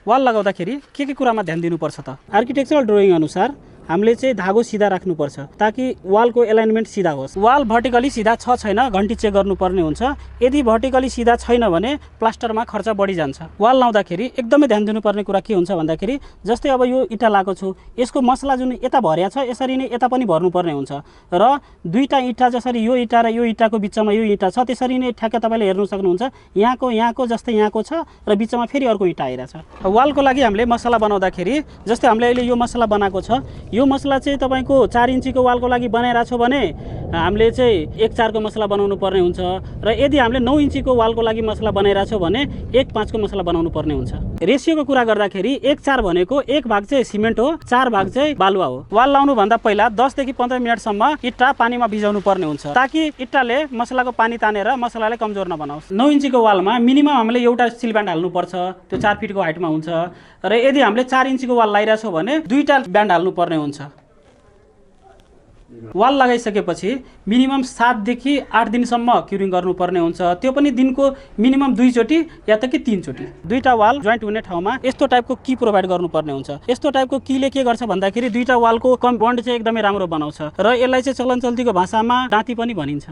Wall लगाउँदाखेरि के कुरामा ध्यान दिनुपर्छ त? आर्किटेक्चरल ड्राइङ अनुसार हामीले चाहिँ धागो सिधा राख्नुपर्छ ताकि वालको एलाइनमेन्ट सिधा होस्। वाल भर्टिकली सिधा छ छैन घन्टी चेक गर्नुपर्ने हुन्छ। यदि भर्टिकली सिधा छैन भने प्लास्टरमा खर्च बढी जान्छ। वाल लाउँदाखेरि एकदमै ध्यान दिनुपर्ने कुरा के हुन्छ भन्दाखेरि जस्तै अब यो इँटा लाएको छु, यसको मसला जुन यता भर्या छ यसरी नै यता पनि भर्नुपर्ने हुन्छ र दुईटा इँटा जसरी यो इँटा र यो इँटाको बिचमा यो इँटा छ त्यसरी नै ठ्याक्क तपाईँले हेर्नु सक्नुहुन्छ। यहाँको जस्तै यहाँको छ र बिचमा फेरि अर्को इँटा आइरहेछ। वालको लागि हामीले मसला बनाउँदाखेरि जस्तै हामीले अहिले यो मसला बनाएको छ, यो मसला चाहिँ तपाईको 4 इन्चीको वालको लागि बनाइरहेको छ भने हामीले चाहिँ 1/4 को मसला बनाउनु पर्ने हुन्छ र यदि हामीले 9 इन्चीको वालको लागि मसला बनाइरहेको छ भने 1/5 को मसला बनाउनु पर्ने हुन्छ। रेसियोको कुरा गर्दाखेरि 1/4 भनेको 1 भाग चाहिँ सिमेन्ट हो, 4 भाग चाहिँ बालुवा हो। वाल लाउनु भन्दा पहिला 10 देखि 15 मिनेटसम्म इँटा पानीमा भिजाउनु पर्ने हुन्छ ताकि इँटाले मसलाको पानी तानेर मसलालाई कमजोर नबनाओस्। 9 इन्चीको वालमा मिनिमम हामीले एउटा स्टिल ब्यान्ड हाल्नुपर्छ, त्यो 4 फिटको हाइटमा हुन्छ र यदि हामीले 4 इन्चीको वाल लगाइरहेछौँ भने 2टा ब्यान्ड हाल्नुपर्ने हुन्छ। वाल लगाइसकेपछि मिनिमम 7 देखि 8 दिनसम्म क्युरिङ गर्नुपर्ने हुन्छ। त्यो पनि दिनको मिनिमम 2 चोटि या त कि 3 चोटि। दुईटा वाल जोइन्ट हुने ठाउँमा यस्तो टाइपको की प्रोभाइड गर्नुपर्ने हुन्छ। यस्तो टाइपको कीले के गर्छ भन्दाखेरि दुईटा वालको बन्ड चाहिँ एकदमै राम्रो बनाउँछ र यसलाई चाहिँ चलन चल्तीको भाषामा दाँती पनि भनिन्छ।